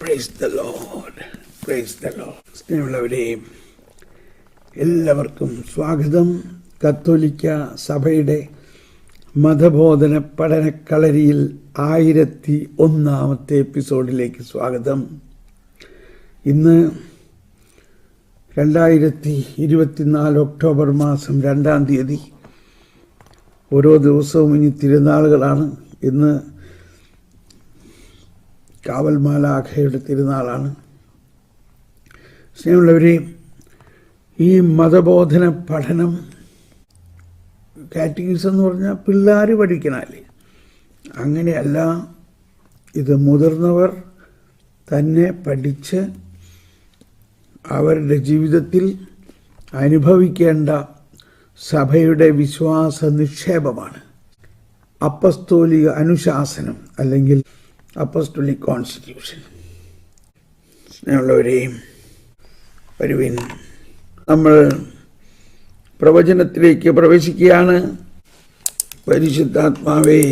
Price the Lord, price the Lord. സ്നേഹമുള്ളവരെ, എല്ലാവർക്കും സ്വാഗതം. കത്തോലിക്ക സഭയുടെ മതബോധന പഠനക്കളരിയിൽ 1001 എപ്പിസോഡിലേക്ക് സ്വാഗതം. ഇന്ന് 2024 ഒക്ടോബർ മാസം 2-ാം തീയതി. ഓരോ ദിവസവും ഇനി തിരുനാളുകളാണ്. ഇന്ന് കാവൽ മാലാഖയുടെ തിരുനാളാണ്. സ്നേഹമുള്ളവരെ, ഈ മതബോധന പഠനം കാറ്റഗിസം എന്ന് പറഞ്ഞാൽ പിള്ളേർ പഠിക്കണല്ലേ, അങ്ങനെയല്ല. ഇത് മുതിർന്നവർ തന്നെ പഠിച്ച് അവരുടെ ജീവിതത്തിൽ അനുഭവിക്കേണ്ട സഭയുടെ വിശ്വാസ നിക്ഷേപമാണ്. അപ്പസ്തോലിക അനുശാസനം അല്ലെങ്കിൽ അപ്പസ്തോലിക് കോൺസ്റ്റിറ്റ്യൂഷൻ. സ്നേഹമുള്ളവരെ, വരുവിൻ, നമ്മൾ പ്രവചനത്തിലേക്ക് പ്രവേശിക്കുകയാണ്. പരിശുദ്ധാത്മാവേ,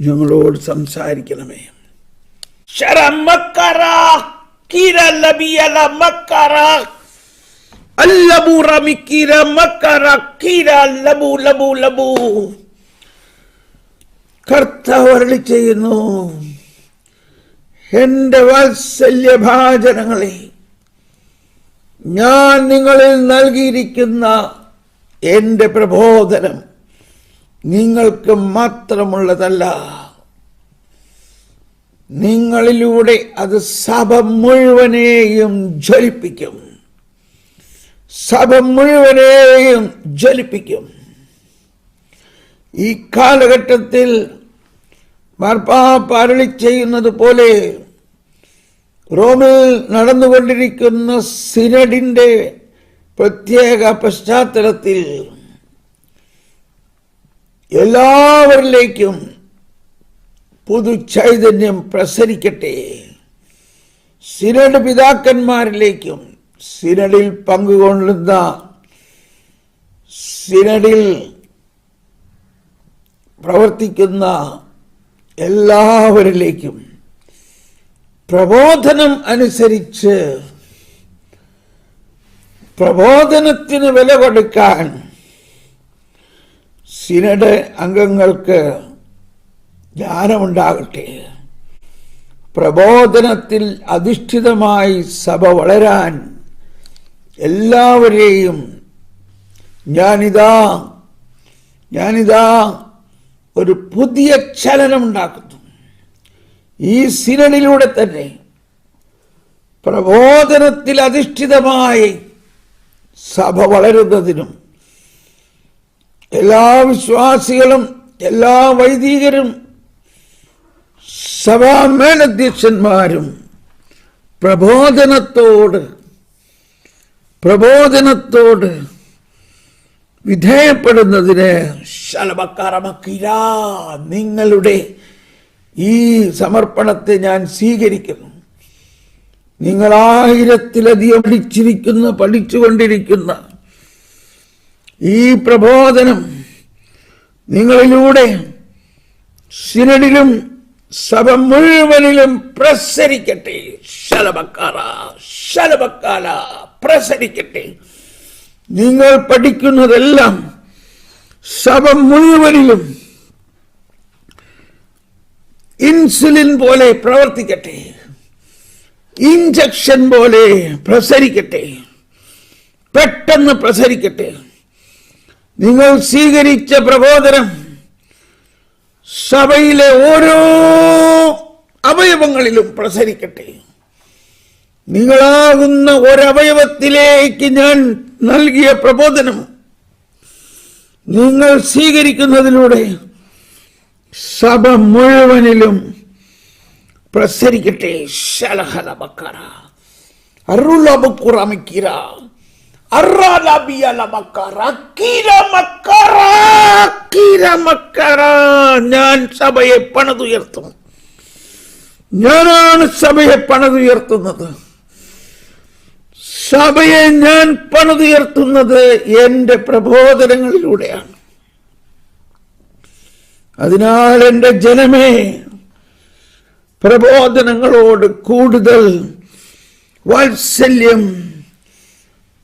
ഞങ്ങളോട് സംസാരിക്കണമേ. കർത്താവ് അരുളി ചെയ്യുന്നു, എന്റെ വാത്സല്യഭാജനങ്ങളെ, ഞാൻ നിങ്ങളിൽ നൽകിയിരിക്കുന്ന എന്റെ പ്രബോധനം നിങ്ങൾക്ക് മാത്രമുള്ളതല്ല. നിങ്ങളിലൂടെ അത് സഭ മുഴുവനെയും ജ്വലിപ്പിക്കും. സഭ മുഴുവനെയും ജ്വലിപ്പിക്കും. ഈ കാലഘട്ടത്തിൽ മാർപ്പാപ്പ അരുളി ചെയ്യുന്നത് പോലെ റോമിൽ നടന്നുകൊണ്ടിരിക്കുന്ന സിനഡിന്റെ പ്രത്യേക പശ്ചാത്തലത്തിൽ എല്ലാവരിലേക്കും പുതു ചൈതന്യം പ്രസരിക്കട്ടെ. സിനഡ് പിതാക്കന്മാരിലേക്കും സിനഡിൽ പങ്കുകൊള്ളുന്ന സിനഡിൽ പ്രവർത്തിക്കുന്ന എല്ലാവരിലേക്കും പ്രബോധനം അനുസരിച്ച് പ്രബോധനത്തിന് വില കൊടുക്കാൻ സിനഡ് അംഗങ്ങൾക്ക് ജ്ഞാനമുണ്ടാകട്ടെ. പ്രബോധനത്തിൽ അധിഷ്ഠിതമായി സഭ വളരാൻ എല്ലാവരെയും ഞാനിതാ ഒരു പുതിയ ചലനമുണ്ടാക്കുന്നു. ഈ സിനഡിലൂടെ തന്നെ പ്രബോധനത്തിൽ അധിഷ്ഠിതമായി സഭ വളരുന്നതിനും എല്ലാ വിശ്വാസികളും എല്ലാ വൈദികരും സഭാ മേലധ്യക്ഷന്മാരും പ്രബോധനത്തോട് വിധേയപ്പെടുന്നതിന് നിങ്ങളുടെ ഈ സമർപ്പണത്തെ ഞാൻ സ്വീകരിക്കുന്നു. നിങ്ങൾ 1000-ലധികം പഠിച്ചുകൊണ്ടിരിക്കുന്ന ഈ പ്രബോധനം നിങ്ങളിലൂടെ സിനഡിലും സഭ മുഴുവനിലും പ്രസരിക്കട്ടെ. പ്രസരിക്കട്ടെ. നിങ്ങൾ പഠിക്കുന്നതെല്ലാം സഭ മുഴുവനിലും ഇൻസുലിൻ പോലെ പ്രവർത്തിക്കട്ടെ. ഇഞ്ചക്ഷൻ പോലെ പ്രസരിക്കട്ടെ. പെട്ടെന്ന് പ്രസരിക്കട്ടെ. നിങ്ങൾ സ്വീകരിച്ച പ്രബോധനം സഭയിലെ ഓരോ അവയവങ്ങളിലും പ്രസരിക്കട്ടെ. നിങ്ങളാകുന്ന ഒരവയവത്തിലേക്ക് ഞാൻ നൽകിയ പ്രബോധനം നിങ്ങൾ സ്വീകരിക്കുന്നതിലൂടെ സഭ മുഴുവനിലും പ്രസരിക്കട്ടെ. ഞാൻ സഭയെ പണിതുയർത്തും. ഞാനാണ് സഭയെ പണിതുയർത്തുന്നത്. സഭയെ ഞാൻ പണിതുയർത്തുന്നത് എന്റെ പ്രബോധനങ്ങളിലൂടെയാണ്. അതിനാൽ എൻ്റെ ജനമേ, പ്രബോധനങ്ങളോട് കൂടുതൽ വാത്സല്യം,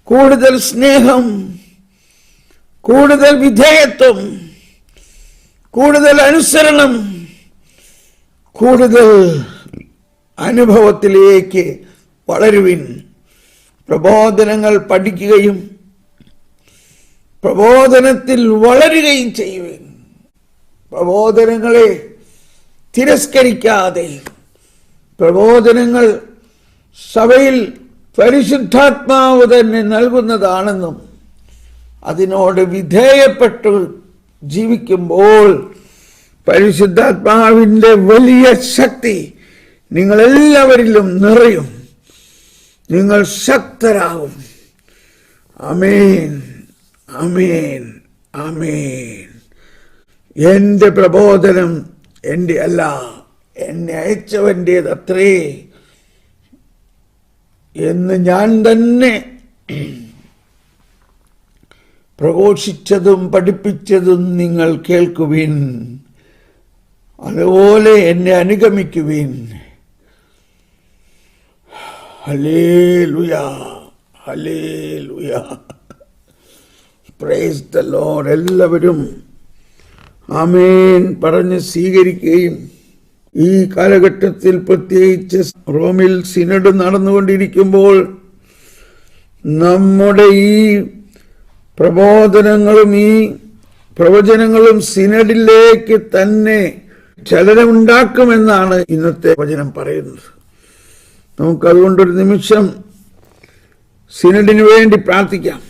കൂടുതൽ സ്നേഹം, കൂടുതൽ വിധേയത്വം, കൂടുതൽ അനുസരണം, കൂടുതൽ അനുഭവത്തിലേക്ക് വളരുവിൻ. പ്രബോധനങ്ങൾ പഠിക്കുകയും പ്രബോധനത്തിൽ വളരുകയും ചെയ്യുവിൻ. പ്രബോധനങ്ങളെ തിരസ്കരിക്കാതെ, പ്രബോധനങ്ങൾ സഭയിൽ പരിശുദ്ധാത്മാവ് തന്നെ നൽകുന്നതാണെന്നും അതിനോട് വിധേയപ്പെട്ടു ജീവിക്കുമ്പോൾ പരിശുദ്ധാത്മാവിൻ്റെ വലിയ ശക്തി നിങ്ങളെല്ലാവരിലും നിറയും. നിങ്ങൾ ശക്തരാകും. ആമേൻ, ആമേൻ, ആമേൻ. എൻ്റെ പ്രബോധനം എൻ്റെ അല്ല, എന്നെ അയച്ചവൻ്റേതത്രേ എന്ന് ഞാൻ തന്നെ പ്രഘോഷിച്ചതും പഠിപ്പിച്ചതും നിങ്ങൾ കേൾക്കുവിൻ. അതുപോലെ എന്നെ അനുഗമിക്കുവിൻ. Hallelujah, hallelujah. Praise the lord. എല്ലാവരും ആമേൻ പറഞ്ഞ് സ്വീകരിക്കുകയും ഈ കാലഘട്ടത്തിൽ പ്രത്യേകിച്ച് റോമിൽ സിനഡ് നടന്നുകൊണ്ടിരിക്കുമ്പോൾ നമ്മുടെ ഈ പ്രബോധനങ്ങളും ഈ പ്രവചനങ്ങളും സിനഡിലേക്ക് തന്നെ ചലനമുണ്ടാക്കുമെന്നാണ് ഇന്നത്തെ വചനം പറയുന്നത്. നമുക്കതുകൊണ്ടൊരു നിമിഷം സിനഡിന് വേണ്ടി പ്രാർത്ഥിക്കാം.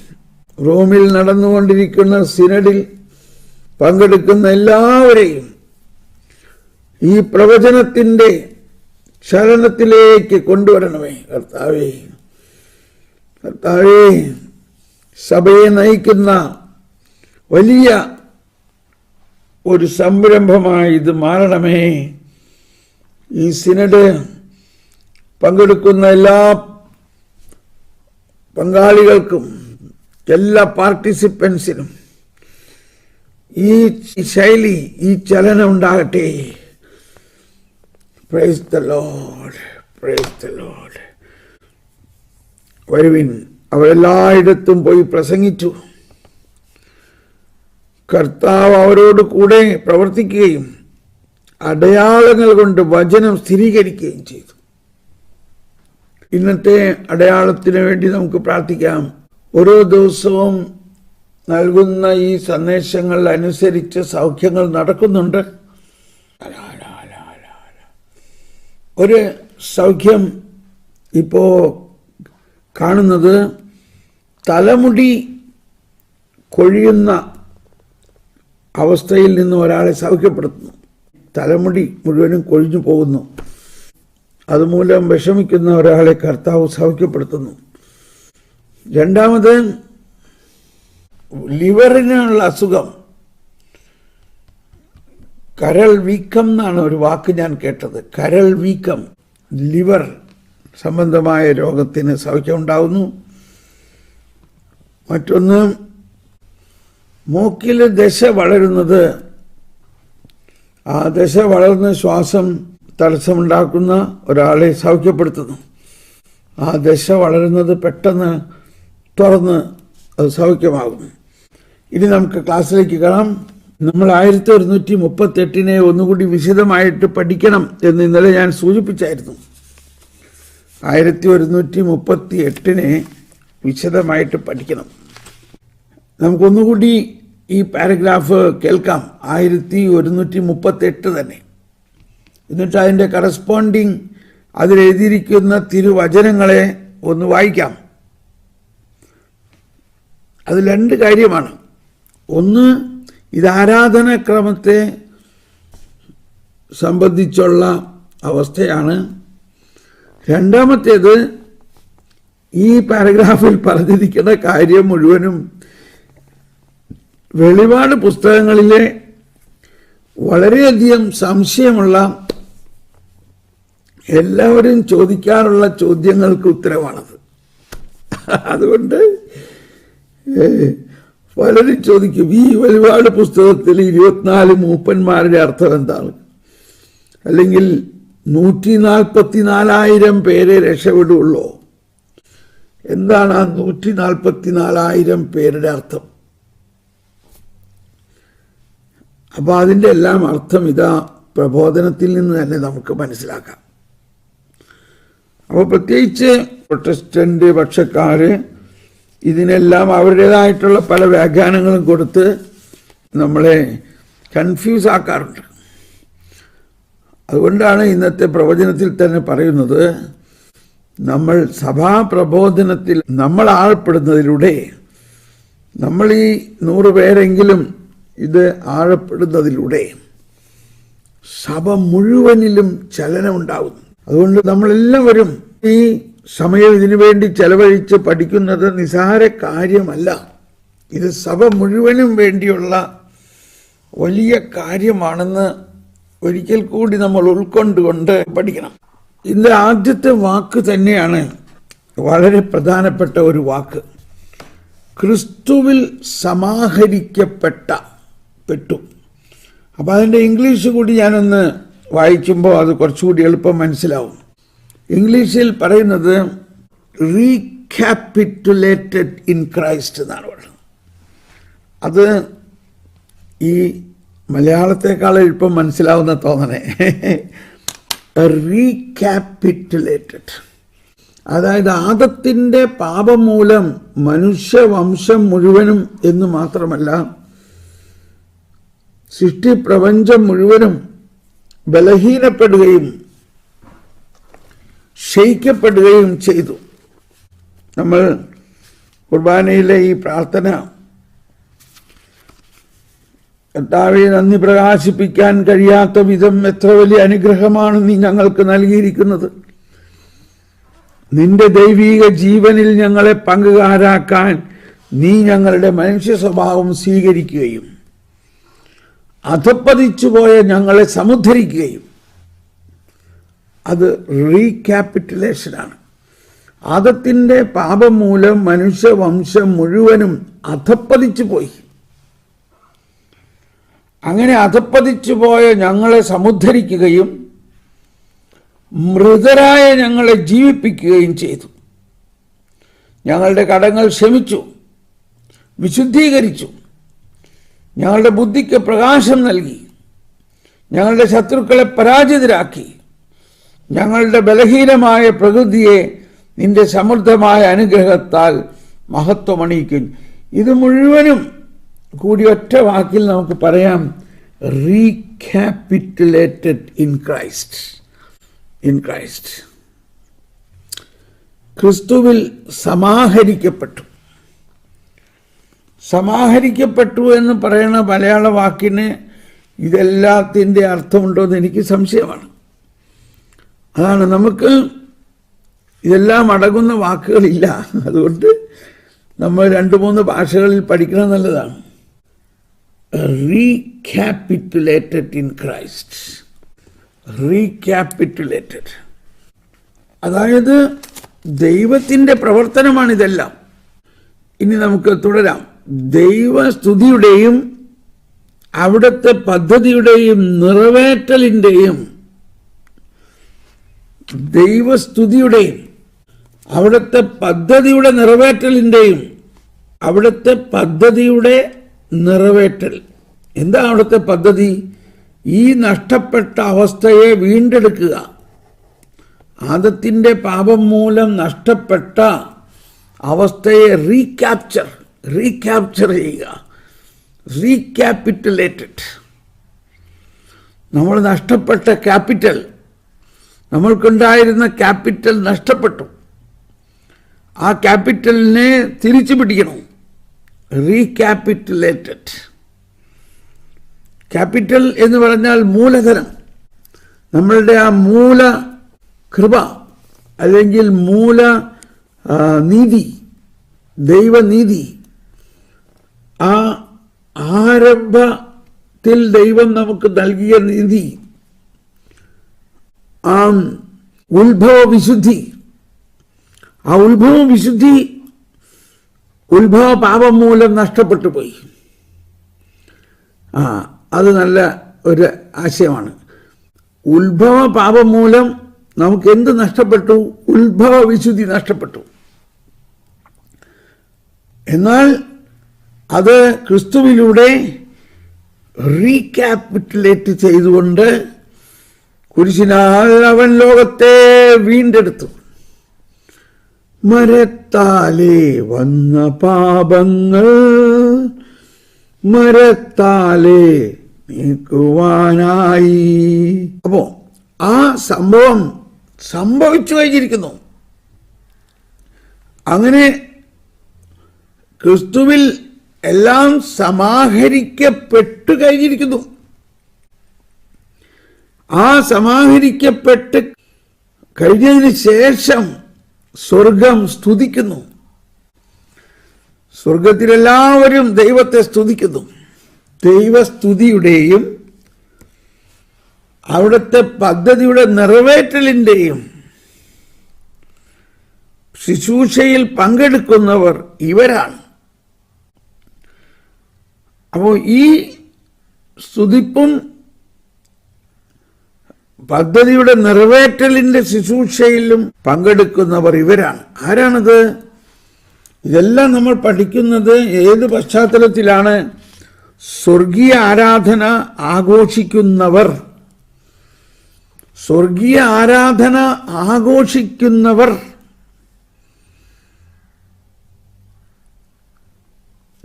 റോമിൽ നടന്നുകൊണ്ടിരിക്കുന്ന സിനഡിൽ പങ്കെടുക്കുന്ന എല്ലാവരെയും ഈ പ്രവചനത്തിൻ്റെ ചലനത്തിലേക്ക് കൊണ്ടുവരണമേ കർത്താവേ. കർത്താവേ, സഭയെ നയിക്കുന്ന വലിയ ഒരു സംരംഭമായി ഇത് മാറണമേ. ഈ സിനഡ് പങ്കെടുക്കുന്ന എല്ലാ പങ്കാളികൾക്കും, എല്ലാ പാർട്ടിസിപ്പൻസിനും ഈ ശൈലി, ഈ ചലനം ഉണ്ടാകട്ടെ. Price the Lord, price the Lord. വരുവിൻ. അവരെല്ലായിടത്തും പോയി പ്രസംഗിച്ചു. കർത്താവ് അവരോട് കൂടെ പ്രവർത്തിക്കുകയും അടയാളങ്ങൾ കൊണ്ട് വചനം സ്ഥിരീകരിക്കുകയും ചെയ്തു. ഇന്നത്തെ അടയാളത്തിന് വേണ്ടി നമുക്ക് പ്രാർത്ഥിക്കാം. ഓരോ ദിവസവും നൽകുന്ന ഈ സന്ദേശങ്ങൾ അനുസരിച്ച് സൗഖ്യങ്ങൾ നടക്കുന്നുണ്ട്. ഒരു സൗഖ്യം ഇപ്പോ കാണുന്നത് തലമുടി കൊഴിയുന്ന അവസ്ഥയിൽ നിന്ന് ഒരാളെ സൗഖ്യപ്പെടുത്തുന്നു. തലമുടി മുഴുവനും കൊഴിഞ്ഞു പോകുന്നു. അതുമൂലം വിഷമിക്കുന്ന ഒരാളെ കർത്താവ് സൗഖ്യപ്പെടുത്തുന്നു. രണ്ടാമത്, ലിവറിനുള്ള അസുഖം, കരൾ വീക്കം എന്നാണ് ഒരു വാക്ക് ഞാൻ കേട്ടത്. കരൾ വീക്കം, ലിവർ സംബന്ധമായ രോഗത്തിന് സൗഖ്യം ഉണ്ടാകുന്നു. മറ്റൊന്ന്, മൂക്കിൽ ദശ വളരുന്നത്, ആ ദശ വളർന്ന് ശ്വാസം തടസ്സമുണ്ടാക്കുന്ന ഒരാളെ സൗഖ്യപ്പെടുത്തുന്നു. ആ ദശ വളരുന്നത് പെട്ടെന്ന് തുറന്ന് അത് സൗഖ്യമാകും. ഇനി നമുക്ക് ക്ലാസ്സിലേക്ക് കാണാം. നമ്മൾ 1138 ഒന്നുകൂടി വിശദമായിട്ട് പഠിക്കണം എന്ന് ഇന്നലെ ഞാൻ സൂചിപ്പിച്ചായിരുന്നു. 1138 വിശദമായിട്ട് പഠിക്കണം. നമുക്കൊന്നുകൂടി ഈ പാരഗ്രാഫ് കേൾക്കാം. 1138 തന്നെ. എന്നിട്ട് അതിൻ്റെ കറസ്പോണ്ടിങ് അതിലെഴുതിയിരിക്കുന്ന തിരുവചനങ്ങളെ ഒന്ന് വായിക്കാം. അത് രണ്ട് കാര്യമാണ്. ഒന്ന്, ഇത് ആരാധനാക്രമത്തെ സംബന്ധിച്ചുള്ള അവസ്ഥയാണ്. രണ്ടാമത്തേത്, ഈ പാരഗ്രാഫിൽ പറഞ്ഞിരിക്കുന്ന കാര്യം മുഴുവനും വെളിപാട് പുസ്തകങ്ങളിലെ വളരെയധികം സംശയമുള്ള, എല്ലാവരും ചോദിക്കാറുള്ള ചോദ്യങ്ങൾക്ക് ഉത്തരവാണത്. അതുകൊണ്ട് പലരും ചോദിക്കും, ഈ വെളിപാട് പുസ്തകത്തിൽ 24 മൂപ്പന്മാരുടെ അർത്ഥം എന്താണ്, അല്ലെങ്കിൽ 144,000 പേരെ രക്ഷപ്പെടുള്ളൂ. എന്താണ് ആ 144,000 പേരുടെ അർത്ഥം? അപ്പൊ അതിൻ്റെ എല്ലാം അർത്ഥം ഇതാ പ്രബോധനത്തിൽ നിന്ന് തന്നെ നമുക്ക് മനസ്സിലാക്കാം. അപ്പോൾ പ്രത്യേകിച്ച് പ്രൊട്ടസ്റ്റന്റ് പക്ഷക്കാര് ഇതിനെല്ലാം അവരുടേതായിട്ടുള്ള പല വ്യാഖ്യാനങ്ങളും കൊടുത്ത് നമ്മളെ കൺഫ്യൂസ് ആക്കാറുണ്ട്. അതുകൊണ്ടാണ് ഇന്നത്തെ പ്രവചനത്തിൽ തന്നെ പറയുന്നത്, നമ്മൾ സഭാപ്രബോധനത്തിൽ നമ്മൾ ആഴപ്പെടുന്നതിലൂടെ, നമ്മൾ ഈ 100 പേരെങ്കിലും ഇത് ആഴപ്പെടുന്നതിലൂടെ സഭ മുഴുവനിലും ചലനമുണ്ടാകുന്നു. അതുകൊണ്ട് നമ്മളെല്ലാവരും ഈ സമയം ഇതിനു വേണ്ടി ചെലവഴിച്ച് പഠിക്കുന്നത് നിസാര കാര്യമല്ല. ഇത് സഭ മുഴുവനും വേണ്ടിയുള്ള വലിയ കാര്യമാണെന്ന് ഒരിക്കൽ കൂടി നമ്മൾ ഉൾക്കൊണ്ടുകൊണ്ട് പഠിക്കണം. ഇതിൻ്റെ ആദ്യത്തെ വാക്ക് തന്നെയാണ് വളരെ പ്രധാനപ്പെട്ട ഒരു വാക്ക്. ക്രിസ്തുവിൽ സമാഹരിക്കപ്പെട്ടു. അപ്പം അതിൻ്റെ ഇംഗ്ലീഷ് കൂടി ഞാനൊന്ന് വായിക്കുമ്പോൾ അത് കുറച്ചുകൂടി എളുപ്പം മനസ്സിലാവും. ഇംഗ്ലീഷിൽ പറയുന്നത് റീക്യാപിറ്റുലേറ്റഡ് ഇൻ ക്രൈസ്റ്റ് എന്നാണ് പറയുന്നത്. അത് ഈ മലയാളത്തെക്കാൾ എളുപ്പം മനസ്സിലാവുന്ന തോന്നണേ. റീക്യാപിറ്റുലേറ്റഡ്, അതായത് ആദത്തിൻ്റെ പാപം മൂലം മനുഷ്യവംശം മുഴുവനും എന്ന് മാത്രമല്ല, സൃഷ്ടിപ്രപഞ്ചം മുഴുവനും ബലഹീനപ്പെടുകയും ക്ഷയിക്കപ്പെടുകയും ചെയ്തു. നമ്മൾ കുർബാനയിലെ ഈ പ്രാർത്ഥന, കർത്താവേ, നന്ദി പ്രകാശിപ്പിക്കാൻ കഴിയാത്ത വിധം എത്ര വലിയ അനുഗ്രഹമാണ് നീ ഞങ്ങൾക്ക് നൽകിയിരിക്കുന്നത്. നിന്റെ ദൈവീക ജീവനിൽ ഞങ്ങളെ പങ്കുകാരാക്കാൻ നീ ഞങ്ങളുടെ മനുഷ്യ സ്വഭാവം സ്വീകരിക്കുകയും അധപ്പതിച്ചുപോയ ഞങ്ങളെ സമുദ്ധരിക്കുകയും. അത് റീക്യാപിറ്റുലേഷനാണ്. ആദത്തിൻ്റെ പാപം മൂലം മനുഷ്യവംശം മുഴുവനും അധപ്പതിച്ചു പോയി. അങ്ങനെ അധപ്പതിച്ചു പോയ ഞങ്ങളെ സമുദ്ധരിക്കുകയും മൃതരായ ഞങ്ങളെ ജീവിപ്പിക്കുകയും ചെയ്തു. ഞങ്ങളുടെ കടങ്ങൾ ക്ഷമിച്ചു, വിശുദ്ധീകരിച്ചു, ഞങ്ങളുടെ ബുദ്ധിക്ക് പ്രകാശം നൽകി, ഞങ്ങളുടെ ശത്രുക്കളെ പരാജിതരാക്കി, ഞങ്ങളുടെ ബലഹീനമായ പ്രകൃതിയെ നിന്റെ സമൃദ്ധമായ അനുഗ്രഹത്താൽ മഹത്വമണിയിക്കും. ഇത് മുഴുവനും കൂടി ഒറ്റ വാക്കിൽ നമുക്ക് പറയാം, റീക്യാപിറ്റുലേറ്റഡ് ഇൻ ക്രൈസ്റ്റ്. ഇൻ ക്രൈസ്റ്റ്, ക്രിസ്തുവിൽ സമാഹരിക്കപ്പെട്ടു. സമാഹരിക്കപ്പെട്ടു എന്ന് പറയുന്ന മലയാള വാക്കിന് ഇതെല്ലാത്തിൻ്റെ അർത്ഥമുണ്ടോ എന്ന് എനിക്ക് സംശയമാണ്. അതാണ്, നമുക്ക് ഇതെല്ലാം അടങ്ങുന്ന വാക്കുകളില്ല. അതുകൊണ്ട് നമ്മൾ 2-3 ഭാഷകളിൽ പഠിക്കണം നല്ലതാണ്. റീക്യാപിറ്റുലേറ്റഡ് ഇൻ ക്രൈസ്റ്റ്. റീക്യാപിറ്റുലേറ്റഡ്, അതായത് ദൈവത്തിൻ്റെ പ്രവർത്തനമാണിതെല്ലാം. ഇനി നമുക്ക് തുടരാം. ദൈവസ്തുതിയുടെയും അവിടുത്തെ പദ്ധതിയുടെയും നിറവേറ്റലിൻ്റെയും, ദൈവസ്തുതിയുടെയും അവിടുത്തെ പദ്ധതിയുടെ നിറവേറ്റലിൻ്റെയും, അവിടുത്തെ പദ്ധതിയുടെ നിറവേറ്റൽ. എന്താ അവിടുത്തെ പദ്ധതി? ഈ നഷ്ടപ്പെട്ട അവസ്ഥയെ വീണ്ടെടുക്കുക. ആദത്തിൻ്റെ പാപം മൂലം നഷ്ടപ്പെട്ട അവസ്ഥയെ റീക്യാപ്ചർ ചെയ്യുക. റീക്യാപിറ്റുലേറ്റഡ്. നമ്മൾ നഷ്ടപ്പെട്ട ക്യാപിറ്റൽ, നമ്മൾക്കുണ്ടായിരുന്ന ക്യാപിറ്റൽ നഷ്ടപ്പെട്ടു. ആ ക്യാപിറ്റലിനെ തിരിച്ചു പിടിക്കണം. റീക്യാപിറ്റുലേറ്റഡ്. ക്യാപിറ്റൽ എന്ന് പറഞ്ഞാൽ മൂലധനം. നമ്മളുടെ ആ മൂല കൃപ അല്ലെങ്കിൽ മൂല നീതി, ദൈവനീതി, ആ ആരംഭത്തിൽ ദൈവം നമുക്ക് നൽകിയ നീതി, ആ ഉത്ഭവ വിശുദ്ധി, ആ ഉത്ഭവ വിശുദ്ധി ഉത്ഭവ പാപം മൂലം നഷ്ടപ്പെട്ടു പോയി. അത് നല്ല ഒരു ആശയമാണ്. ഉത്ഭവ പാപം മൂലം നമുക്ക് എന്ത് നഷ്ടപ്പെട്ടു? ഉത്ഭവ വിശുദ്ധി നഷ്ടപ്പെട്ടു. എന്നാൽ അത് ക്രിസ്തുവിലൂടെ റീക്യാപിറ്റുലേറ്റ് ചെയ്തുകൊണ്ട് കുരിശിനാൽ അവൻ ലോകത്തെ വീണ്ടെടുത്തു. മരത്താലേ വന്ന പാപങ്ങൾ മരത്താലേ നീക്കുവാനായി. അപ്പോ ആ സംഭവം സംഭവിച്ചു കഴിഞ്ഞിരിക്കുന്നു. അങ്ങനെ ക്രിസ്തുവിൽ എല്ലാം സമാഹരിക്കപ്പെട്ടു കഴിഞ്ഞിരിക്കുന്നു. ആ സമാഹരിക്കപ്പെട്ട് കഴിഞ്ഞതിന് ശേഷം സ്വർഗം സ്തുതിക്കുന്നു. സ്വർഗത്തിലെല്ലാവരും ദൈവത്തെ സ്തുതിക്കുന്നു. ദൈവസ്തുതിയുടെയും അവിടുത്തെ പദ്ധതിയുടെ നിറവേറ്റലിൻ്റെയും ശുശ്രൂഷയിൽ പങ്കെടുക്കുന്നവർ ഇവരാണ്. അപ്പോൾ ഈ സ്തുതിപ്പും പദ്ധതിയുടെ നിറവേറ്റലിന്റെ ശുശ്രൂഷയിലും പങ്കെടുക്കുന്നവർ ഇവരാണ്. ആരാണത്? ഇതെല്ലാം നമ്മൾ പഠിക്കുന്നത് ഏത് പശ്ചാത്തലത്തിലാണ്? സ്വർഗീയ ആരാധന ആഘോഷിക്കുന്നവർ. സ്വർഗീയ ആരാധന ആഘോഷിക്കുന്നവർ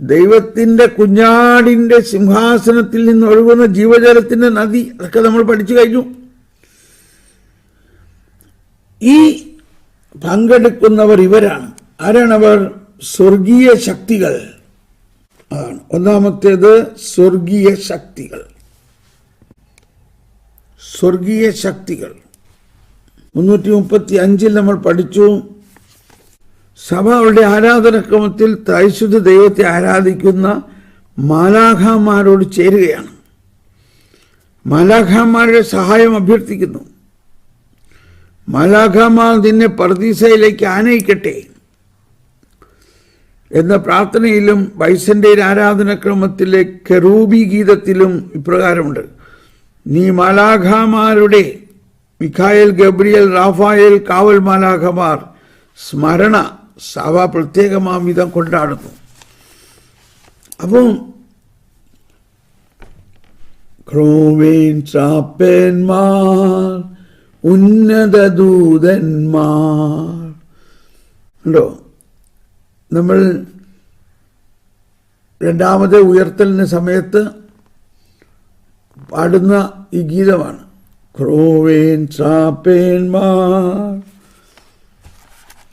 ദൈവത്തിന്റെ കുഞ്ഞാടിന്റെ സിംഹാസനത്തിൽ നിന്ന് ഒഴുകുന്ന ജീവജലത്തിന്റെ നദി, അതൊക്കെ നമ്മൾ പഠിച്ചു കഴിഞ്ഞു. ഈ പങ്കെടുക്കുന്നവർ ഇവരാണ്. ആരാണവർ? സ്വർഗീയ ശക്തികൾ. അതാണ് ഒന്നാമത്തേത്, സ്വർഗീയ ശക്തികൾ. സ്വർഗീയ ശക്തികൾ 335 നമ്മൾ പഠിച്ചു. സഭ അവരുടെ ആരാധനക്രമത്തിൽ ത്രൈശുദ്ധ ദൈവത്തെ ആരാധിക്കുന്ന മാലാഖമാരോട് ചേരുകയാണ്. മാലാഖമാരുടെ സഹായം അഭ്യർത്ഥിക്കുന്നു. മാലാഖമാർ നിന്നെ പർദീസയിലേക്ക് ആനയിക്കട്ടെ എന്ന പ്രാർത്ഥനയിലും ബൈസന്റൈൻ ആരാധനക്രമത്തിലെ കെറൂബി ഗീതത്തിലും ഇപ്രകാരമുണ്ട്: നീ മാലാഖമാരുടെ മിഖായേൽ, ഗബ്രിയേൽ, റാഫായേൽ, കാവൽ മാലാഖമാർ സ്മരണ സഭ പ്രത്യേകമാം വിധം കൊണ്ടാടുന്നു. അപ്പം ക്രോവേൻ, ചാപ്പന്മാർ, ഉന്നത ദൂതന്മാർ ഉണ്ടോ? നമ്മൾ രണ്ടാമത്തെ ഉയർത്തലിന് സമയത്ത് പാടുന്ന ഈ ഗീതമാണ്. ക്രോവേൻ, ചാപ്പന്മാർ,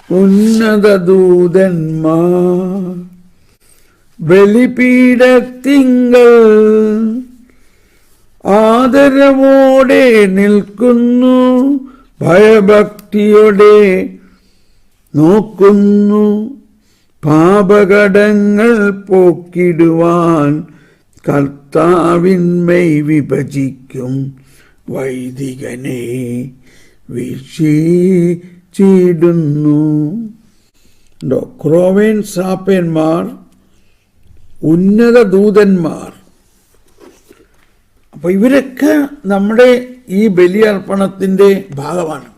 ഉന്നത ദൂതന്മാർ ബലിപീഠത്തിങ്കൽ ആദരവോടെ നിൽക്കുന്നു, ഭയഭക്തിയോടെ നോക്കുന്നു, പാപകടങ്ങൾ പോക്കിടുവാൻ കർത്താവിന്മൈ വിഭജിക്കും വൈദികനെ വീക്ഷിച്ചിടുന്നു. ക്രോവേൻ, സാപ്പന്മാർ, ഉന്നത ദൂതന്മാർ. അപ്പൊ ഇവരൊക്കെ നമ്മുടെ ഈ ബലിയർപ്പണത്തിന്റെ ഭാഗമാണ്,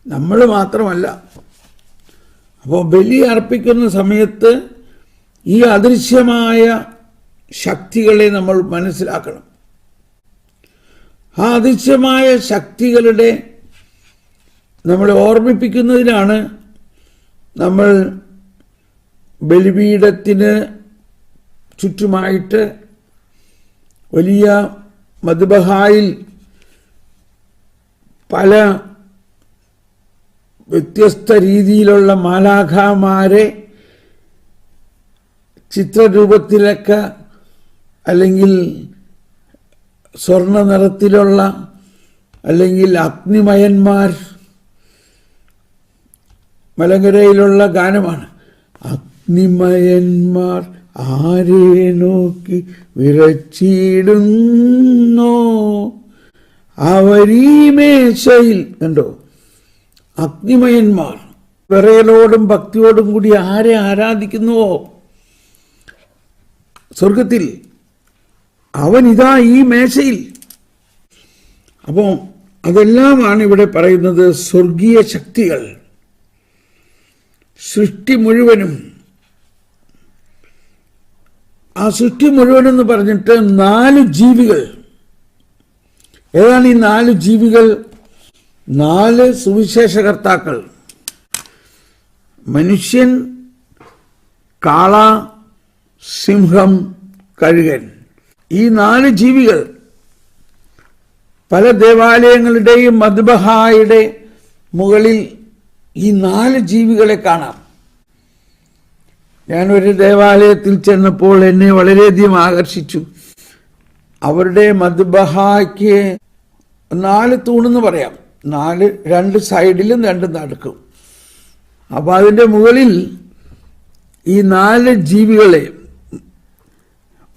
നമ്മൾ മാത്രമല്ല. അപ്പോൾ ബലി അർപ്പിക്കുന്ന സമയത്ത് ഈ അദൃശ്യമായ ശക്തികളെ നമ്മൾ മനസ്സിലാക്കണം. ആ അദൃശ്യമായ ശക്തികളുടെ നമ്മളെ ഓർമ്മിപ്പിക്കുന്നതിനാണ് നമ്മൾ ബലിപീഠത്തിന് ചുറ്റുമായിട്ട് വലിയ മദ്ബഹായിൽ പല വ്യത്യസ്ത രീതിയിലുള്ള മാലാഖമാരെ ചിത്രരൂപത്തിലൊക്കെ, അല്ലെങ്കിൽ സ്വർണ്ണ നിറത്തിലുള്ള, അല്ലെങ്കിൽ അഗ്നിമയന്മാർ. മലങ്കരയിലുള്ള ഗാനമാണ്. അഗ്നിമയന്മാർ ആരെ നോക്കി വിറച്ചിടുന്നോ, അവരീ മേശയിൽ. കണ്ടോ, അഗ്നിമയന്മാർ വിറയലോടും ഭക്തിയോടും കൂടി ആരെ ആരാധിക്കുന്നുവോ സ്വർഗത്തിൽ, അവൻ ഇതാ ഈ മേശയിൽ. അപ്പോൾ അതെല്ലാമാണ് ഇവിടെ പറയുന്നത്. സ്വർഗീയ ശക്തികൾ സൃഷ്ടി മുഴുവനും, ആ സൃഷ്ടി മുഴുവൻ എന്ന് പറഞ്ഞിട്ട് 4 ജീവികൾ. ഏതാണ് ഈ 4 ജീവികൾ? 4 സുവിശേഷകർത്താക്കൾ. മനുഷ്യൻ, കാള, സിംഹം, കഴുകൻ. ഈ 4 ജീവികൾ പല ദേവാലയങ്ങളുടെയും മദ്ബഹായുടെ മുകളിൽ ഈ 4 ജീവികളെ കാണാം. ഞാൻ ഒരു ദേവാലയത്തിൽ ചെന്നപ്പോൾ എന്നെ വളരെയധികം ആകർഷിച്ചു. അവരുടെ മദ്ബഹായ്ക്ക് 4 തൂണെന്ന് പറയാം, 2 സൈഡിലും 2 നടുക്കും. അപ്പോൾ അതിൻ്റെ മുകളിൽ ഈ 4 ജീവികളെ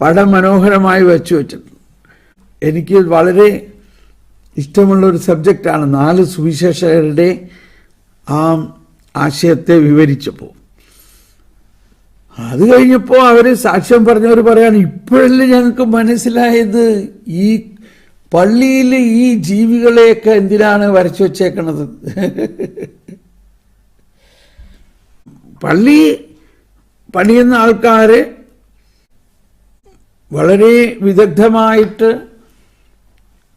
പടം മനോഹരമായി വെച്ചിട്ടുണ്ട്. എനിക്ക് വളരെ ഇഷ്ടമുള്ള ഒരു സബ്ജക്റ്റാണ് 4 സുവിശേഷകരുടെ ആ ആശയത്തെ വിവരിച്ചപ്പോൾ. അത് കഴിഞ്ഞപ്പോൾ അവർ സാക്ഷ്യം പറഞ്ഞവർ പറയാണ്, ഇപ്പോഴല്ലേ ഞങ്ങൾക്ക് മനസ്സിലായത് ഈ പള്ളിയിൽ ഈ ജീവികളെയൊക്കെ എന്തിനാണ് വരച്ചു വച്ചേക്കണത്. പള്ളി പണിയുന്ന ആൾക്കാർ വളരെ വിദഗ്ധമായിട്ട്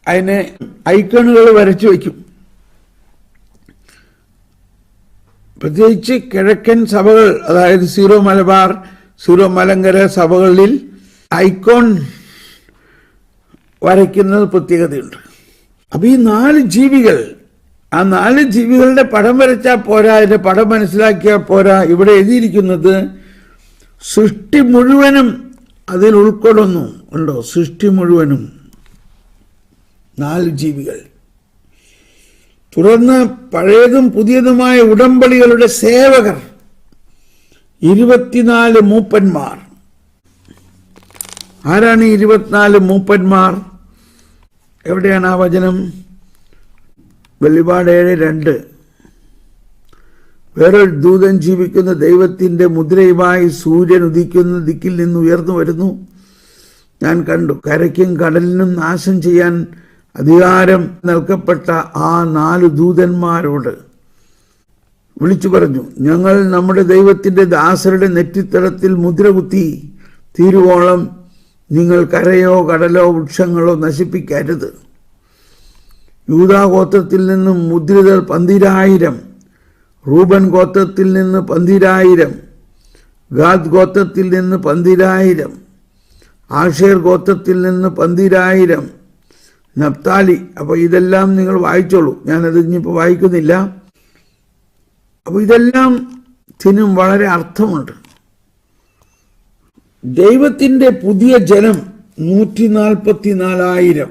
അതിനെ ഐക്കണുകൾ വരച്ചു വയ്ക്കും. പ്രത്യേകിച്ച് കിഴക്കൻ സഭകൾ, അതായത് സീറോ മലബാർ, സീറോ മലങ്കര സഭകളിൽ ഐക്കോൺ വരയ്ക്കുന്നത് പ്രത്യേകതയുണ്ട്. അപ്പം ഈ 4 ജീവികൾ, ആ 4 ജീവികളുടെ പടം വരച്ചാൽ പോരാ, അതിൻ്റെ പടം മനസ്സിലാക്കിയാൽ പോരാ. ഇവിടെ എഴുതിയിരിക്കുന്നത് സൃഷ്ടി മുഴുവനും അതിൽ ഉൾക്കൊള്ളുന്നു. ഉണ്ടോ? സൃഷ്ടി മുഴുവനും 4 ജീവികൾ. തുടർന്ന് പഴയതും പുതിയതുമായ ഉടമ്പടികളുടെ സേവകർ 24 മൂപ്പന്മാർ. ആരാണ് ഈ 24 മൂപ്പന്മാർ? എവിടെയാണ് ആ വചനം? വെളിപാട് 7:2. വേറൊരു ദൂതൻ ജീവിക്കുന്ന ദൈവത്തിന്റെ മുദ്രയുമായി സൂര്യൻ ഉദിക്കുന്ന ദിക്കിൽ നിന്ന് ഉയർന്നു വരുന്നു. ഞാൻ കണ്ടു. കരയ്ക്കും കടലിനും നാശം ചെയ്യാൻ അധികാരം നൽകപ്പെട്ട ആ 4 ദൂതന്മാരോട് വിളിച്ചു പറഞ്ഞു, ഞങ്ങൾ നമ്മുടെ ദൈവത്തിന്റെ ദാസരുടെ നെറ്റിത്തടത്തിൽ മുദ്ര കുത്തി തീരുവോളം നിങ്ങൾ കരയോ കടലോ വൃക്ഷങ്ങളോ നശിപ്പിക്കരുത്. യൂദാ ഗോത്രത്തിൽ നിന്നും മുദ്രിതർ 12,000, റൂബൻ ഗോത്രത്തിൽ നിന്ന് 12,000, ഗാദ് ഗോത്രത്തിൽ നിന്ന് 12,000, ആഷേർ ഗോത്രത്തിൽ നിന്ന് 12,000, നപ്താലി. അപ്പോൾ ഇതെല്ലാം നിങ്ങൾ വായിച്ചോളൂ, ഞാനത് ഇനിയിപ്പോൾ വായിക്കുന്നില്ല. അപ്പോൾ ഇതെല്ലാം ഇതിനും വളരെ അർത്ഥമുണ്ട്. ദൈവത്തിൻ്റെ പുതിയ ജനം 144,000,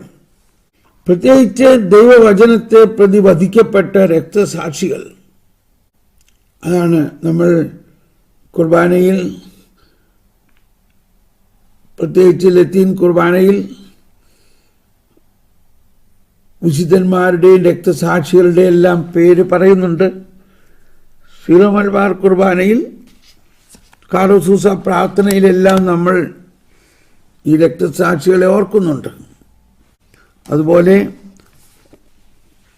പ്രത്യേകിച്ച് ദൈവവചനത്തെ പ്രതി വധിക്കപ്പെട്ട രക്തസാക്ഷികൾ. അതാണ് നമ്മൾ കുർബാനയിൽ, പ്രത്യേകിച്ച് ലത്തീൻ കുർബാനയിൽ വിശുദ്ധന്മാരുടെയും രക്തസാക്ഷികളുടെ എല്ലാം പേര് പറയുന്നുണ്ട്. സീറോ മലബാർ കുർബാനയിൽ, കാലോസൂസ പ്രാർത്ഥനയിലെല്ലാം നമ്മൾ ഈ രക്തസാക്ഷികളെ ഓർക്കുന്നുണ്ട്. അതുപോലെ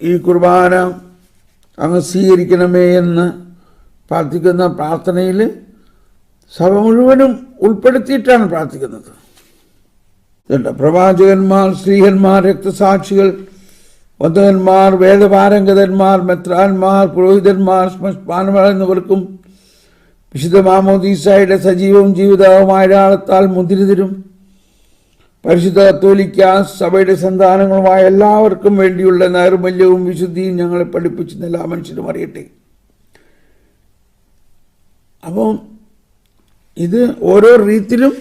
ഈ കുർബാന അങ്ങ് സ്വീകരിക്കണമേ എന്ന് പ്രാർത്ഥിക്കുന്ന പ്രാർത്ഥനയിൽ സഭ മുഴുവനും ഉൾപ്പെടുത്തിയിട്ടാണ് പ്രാർത്ഥിക്കുന്നത്. പ്രവാചകന്മാർ, സ്ത്രീഹന്മാർ, രക്തസാക്ഷികൾ, വധകന്മാർ, വേദപാരംഗതന്മാർ, മെത്രാന്മാർ, പുരോഹിതന്മാർ, ശ്മശാനന്മാർ എന്നിവർക്കും വിശുദ്ധ മാമോദീസായുടെ സജീവവും ജീവിതവുമായ അടയാളത്താൽ മുദ്രിതരും പരിശുദ്ധ കത്തോലിക്ക സഭയുടെ സന്താനങ്ങളുമായ എല്ലാവർക്കും വേണ്ടിയുള്ള നൈർമല്യവും വിശുദ്ധിയും ഞങ്ങളെ പഠിപ്പിച്ചെന്ന് എല്ലാ മനുഷ്യരും അറിയട്ടെ. അപ്പം ഇത് ഓരോ റീത്തിലും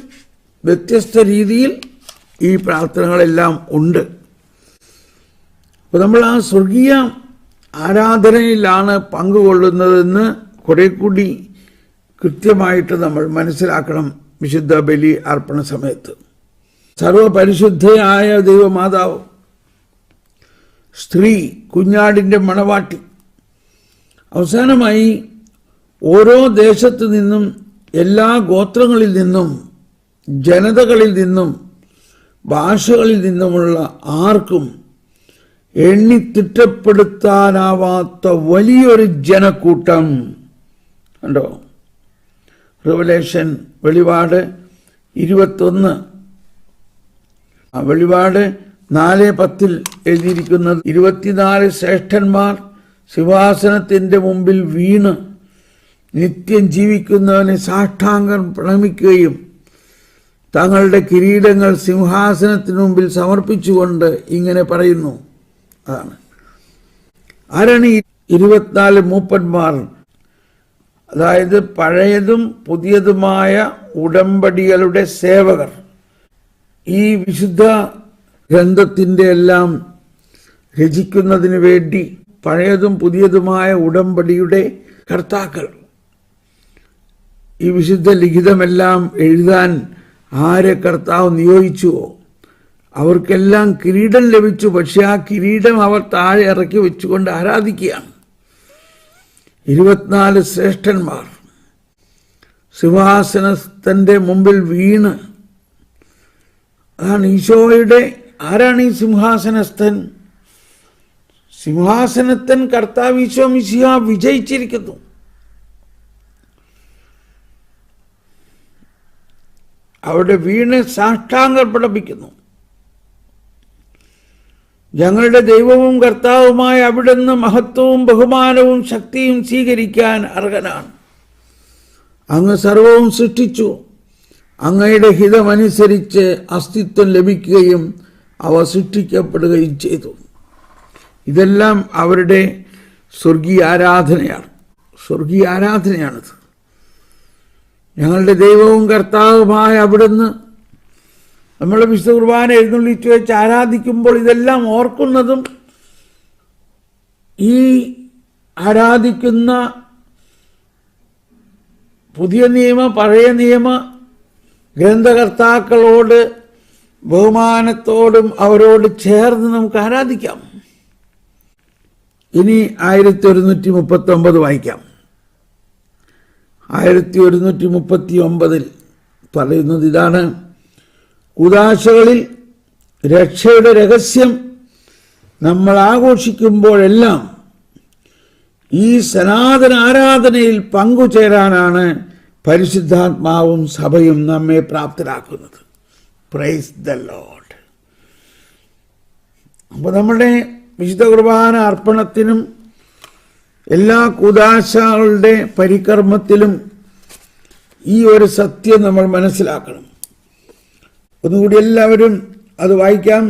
വ്യത്യസ്ത രീതിയിൽ ഈ പ്രാർത്ഥനകളെല്ലാം ഉണ്ട്. അപ്പോൾ നമ്മൾ ആ സ്വർഗീയ ആരാധനയിലാണ് പങ്കുകൊള്ളുന്നതെന്ന് കുറെ കൂടി കൃത്യമായിട്ട് നമ്മൾ മനസ്സിലാക്കണം. വിശുദ്ധ ബലി അർപ്പണ സമയത്ത് സർവപരിശുദ്ധയായ ദൈവമാതാവ്, സ്ത്രീ, കുഞ്ഞാടിൻ്റെ മണവാട്ടി, അവസാനമായി ഓരോ ദേശത്തു നിന്നും, എല്ലാ ഗോത്രങ്ങളിൽ നിന്നും, ജനതകളിൽ നിന്നും, ഭാഷകളിൽ നിന്നുമുള്ള ആർക്കും എണ്ണിത്തിട്ടപ്പെടുത്താനാവാത്ത വലിയൊരു ജനക്കൂട്ടം. കണ്ടോ? റിവലേഷൻ വെളിപാട് 21, വെളിപാട് 4:10 എഴുതിയിരിക്കുന്നത്, 24 ശ്രേഷ്ഠന്മാർ സിംഹാസനത്തിന്റെ മുമ്പിൽ വീണ് നിത്യം ജീവിക്കുന്നവനെ സാഷ്ടാംഗം പ്രണമിക്കുകയും തങ്ങളുടെ കിരീടങ്ങൾ സിംഹാസനത്തിന് മുമ്പിൽ സമർപ്പിച്ചുകൊണ്ട് ഇങ്ങനെ പറയുന്നു. അതാണ് ആരാണ് ഈ 24 മൂപ്പന്മാർ? അതായത് പഴയതും പുതിയതുമായ ഉടമ്പടികളുടെ സേവകർ. ഈ വിശുദ്ധ ഗ്രന്ഥത്തിൻ്റെ എല്ലാം രചിക്കുന്നതിന് വേണ്ടി പഴയതും പുതിയതുമായ ഉടമ്പടിയുടെ കർത്താക്കൾ. ഈ വിശുദ്ധ ലിഖിതമെല്ലാം എഴുതാൻ ആരെ കർത്താവ് നിയോഗിച്ചുവോ അവർക്കെല്ലാം കിരീടം ലഭിച്ചു. പക്ഷെ ആ കിരീടം അവർ താഴെ ഇറക്കി വെച്ചുകൊണ്ട് ആരാധിക്കുകയാണ്. 24 ശ്രേഷ്ഠന്മാർ സിംഹാസനത്തിന്റെ മുമ്പിൽ വീണ്, അതാണ് ഈശോയുടെ. ആരാണ് ഈ സിംഹാസനസ്ഥൻ? സിംഹാസനസ്ഥൻ കർത്താവ് ഈശോ മിശിഹ വിജയിച്ചിരിക്കുന്നു. അവിടെ വീണ് സാഷ്ടാംഗം പ്രകടിപ്പിക്കുന്നു. ഞങ്ങളുടെ ദൈവവും കർത്താവുമായ അവിടുന്ന് മഹത്വവും ബഹുമാനവും ശക്തിയും സ്വീകരിക്കാൻ അർഹനാണ്. അങ്ങ് സർവവും സൃഷ്ടിച്ചു. അങ്ങയുടെ ഹിതമനുസരിച്ച് അസ്തിത്വം ലഭിക്കുകയും അവ സൃഷ്ടിക്കപ്പെടുകയും ചെയ്തു. ഇതെല്ലാം അവരുടെ സ്വർഗീയ ആരാധനയാണ്. സ്വർഗീയ ആരാധനയാണിത്. ഞങ്ങളുടെ ദൈവവും കർത്താവുമായ അവിടുന്ന് നമ്മൾ വിശുദ്ധ കുർബാന എഴുന്നള്ളിച്ച് വെച്ച് ആരാധിക്കുമ്പോൾ ഇതെല്ലാം ഓർക്കുന്നതും ഈ ആരാധിക്കുന്ന പുതിയ നിയമ പഴയ നിയമ ഗ്രന്ഥകർത്താക്കളോട് ബഹുമാനത്തോടും അവരോട് ചേർന്ന് നമുക്ക് ആരാധിക്കാം. ഇനി 1139 വായിക്കാം. 1139 പറയുന്നത് ഇതാണ്: കൂദാശകളിൽ രക്ഷയുടെ രഹസ്യം നമ്മൾ ആഘോഷിക്കുമ്പോഴെല്ലാം ഈ സനാതന ആരാധനയിൽ പങ്കുചേരാനാണ് പരിശുദ്ധാത്മാവും സഭയും നമ്മെ പ്രാപ്തരാക്കുന്നത്. Price the Lord. അപ്പോൾ നമ്മുടെ വിശുദ്ധ കുർബാന അർപ്പണത്തിനും എല്ലാ കൂദാശകളുടെ പരികർമ്മത്തിലും ഈ ഒരു സത്യം നമ്മൾ മനസ്സിലാക്കണം. ഒന്നുകൂടി എല്ലാവരും അത് വായിക്കാം.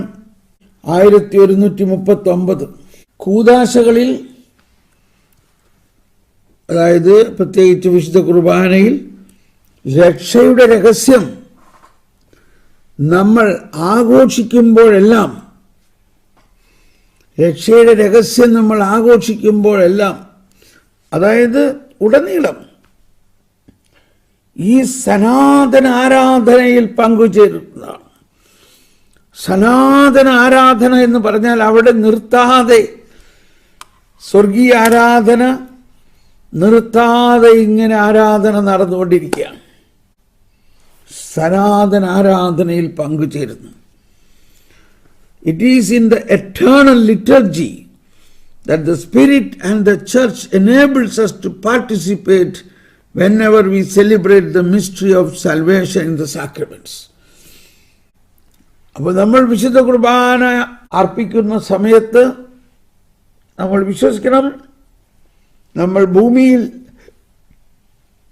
1139 കൂദാശകളിൽ, അതായത് പ്രത്യേകിച്ച് വിശുദ്ധ കുർബാനയിൽ രക്ഷയുടെ രഹസ്യം നമ്മൾ ആഘോഷിക്കുമ്പോഴെല്ലാം, രക്ഷയുടെ രഹസ്യം നമ്മൾ ആഘോഷിക്കുമ്പോഴെല്ലാം, അതായത് ഉടനീളം ഈ സനാതന ആരാധനയിൽ പങ്കുചേരുന്നതാണ്. സനാതന ആരാധന എന്ന് പറഞ്ഞാൽ അവിടെ നിർത്താതെ സ്വർഗീയ ആരാധന നിർത്താതെ ഇങ്ങനെ ആരാധന നടന്നുകൊണ്ടിരിക്കുകയാണ്. സനാതന ആരാധനയിൽ പങ്കുചേരുന്നു. It is in the eternal liturgy that the Spirit and the Church enables us to participate whenever we celebrate the mystery of salvation in the sacraments. അപ്പോൾ നമ്മൾ വിശുദ്ധ കുർബാന അർപ്പിക്കുന്ന സമയത്ത് നമ്മൾ വിശ്വസിക്കണം, നമ്മൾ ഭൂമിയിൽ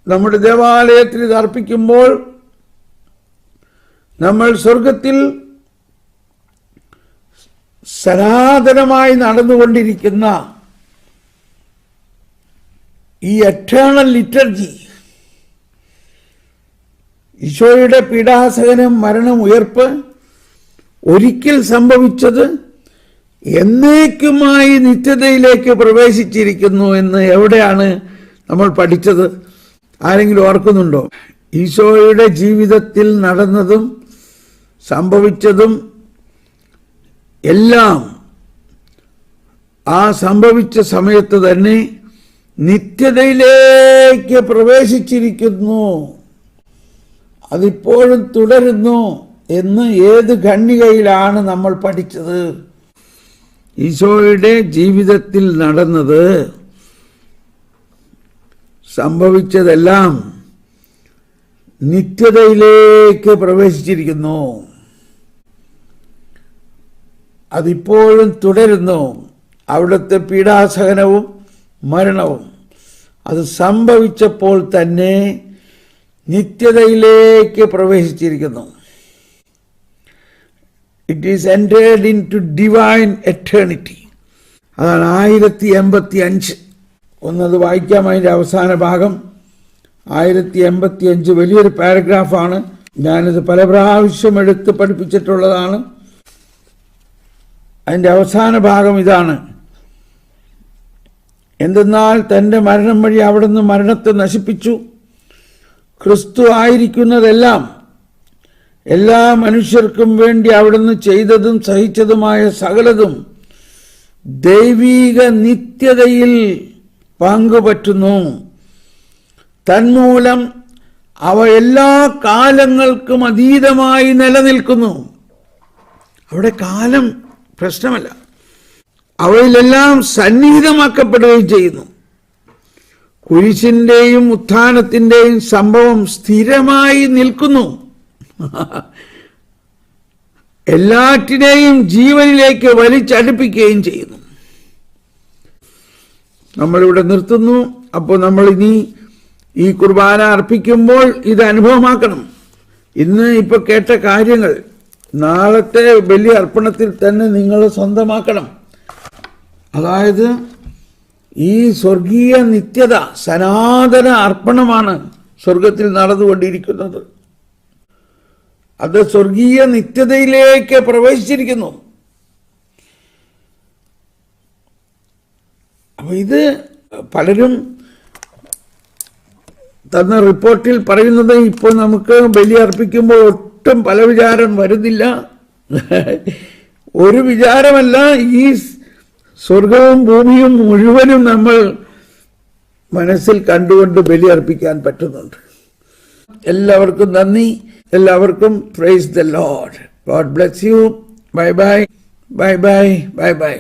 നമ്മുടെ ദേവാലയത്തിൽ ഇത് അർപ്പിക്കുമ്പോൾ നമ്മൾ സ്വർഗത്തിൽ സനാതനമായി നടന്നുകൊണ്ടിരിക്കുന്ന ഈ എറ്റേണൽ ലിറ്റർജി, ഈശോയുടെ പീഡാസഹനം, മരണം, ഉയർപ്പ് ഒരിക്കൽ സംഭവിച്ചത് എന്നേക്കുമായി നിത്യതയിലേക്ക് പ്രവേശിച്ചിരിക്കുന്നു എന്ന് എവിടെയാണ് നമ്മൾ പഠിച്ചത്? ആരെങ്കിലും ഓർക്കുന്നുണ്ടോ? ഈശോയുടെ ജീവിതത്തിൽ നടന്നതും സംഭവിച്ചതും എല്ലാം ആ സംഭവിച്ച സമയത്ത് തന്നെ നിത്യതയിലേക്ക് പ്രവേശിച്ചിരിക്കുന്നു, അതിപ്പോഴും തുടരുന്നു എന്ന് ഏത് ഖണ്ഡികയിലാണ് നമ്മൾ പഠിച്ചത്? ഈശോയുടെ ജീവിതത്തിൽ നടന്നത്, സംഭവിച്ചതെല്ലാം നിത്യതയിലേക്ക് പ്രവേശിച്ചിരിക്കുന്നു. അതിപ്പോഴും തുടരുന്നു. അവിടുത്തെ പീഡാസഹനവും മരണവും അത് സംഭവിച്ചപ്പോൾ തന്നെ നിത്യതയിലേക്ക് പ്രവേശിച്ചിരിക്കുന്നു. It is entered into divine eternity. അതാണ് 1085. ഒന്നത് വായിക്കാം. അതിൻ്റെ അവസാന ഭാഗം 1085 വലിയൊരു പാരഗ്രാഫാണ്. ഞാനിത് പല പ്രാവശ്യം എടുത്ത് പഠിപ്പിച്ചിട്ടുള്ളതാണ്. അതിൻ്റെ അവസാന ഭാഗം ഇതാണ്: എന്തെന്നാൽ തൻ്റെ മരണം വഴി അവിടുന്ന് മരണത്തെ നശിപ്പിച്ചു. ക്രിസ്തു ആയിരിക്കുന്നതെല്ലാം എല്ലാ മനുഷ്യർക്കും വേണ്ടി അവിടുന്ന് ചെയ്തതും സഹിച്ചതുമായ സകലതും ദൈവീക നിത്യതയിൽ പങ്കുപറ്റുന്നു. തന്മൂലം അവ എല്ലാ കാലങ്ങൾക്കും അതീതമായി നിലനിൽക്കുന്നു. അവിടെ കാലം പ്രശ്നമല്ല, അവയിലെല്ലാം സന്നിഹിതമാക്കപ്പെടുകയും ചെയ്യുന്നു. കുരിശിന്റെയും ഉത്ഥാനത്തിന്റെയും സംഭവം സ്ഥിരമായി നിൽക്കുന്നു. എല്ലാറ്റിനെയും ജീവനിലേക്ക് വലിച്ചടുപ്പിക്കുകയും ചെയ്യുന്നു. നമ്മളിവിടെ നിർത്തുന്നു. അപ്പോൾ നമ്മൾ ഇനി ഈ കുർബാന അർപ്പിക്കുമ്പോൾ ഇത് അനുഭവമാക്കണം. ഇന്ന് ഇപ്പൊ കേട്ട കാര്യങ്ങൾ നാളത്തെ ബലി അർപ്പണത്തിൽ തന്നെ നിങ്ങൾ സ്വന്തമാക്കണം. അതായത് ഈ സ്വർഗീയ നിത്യത, സനാതന അർപ്പണമാണ് സ്വർഗത്തിൽ നടന്നുകൊണ്ടിരിക്കുന്നത്. അത് സ്വർഗീയ നിത്യതയിലേക്ക് പ്രവേശിച്ചിരിക്കുന്നു. അപ്പൊ ഇത് പലരും തന്ന റിപ്പോർട്ടിൽ പറയുന്നത്, ഇപ്പോൾ നമുക്ക് ബലി അർപ്പിക്കുമ്പോൾ ഒട്ടും പല വിചാരം വരുന്നില്ല. ഒരു വിചാരമല്ല, ഈ സ്വർഗവും ഭൂമിയും മുഴുവനും നമ്മൾ മനസ്സിൽ കണ്ടുകൊണ്ട് ബലി അർപ്പിക്കാൻ പറ്റുന്നുണ്ട്. എല്ലാവർക്കും നന്ദി. എല്ലാവർക്കും price the Lord. God bless you. Bye bye bye bye bye bye.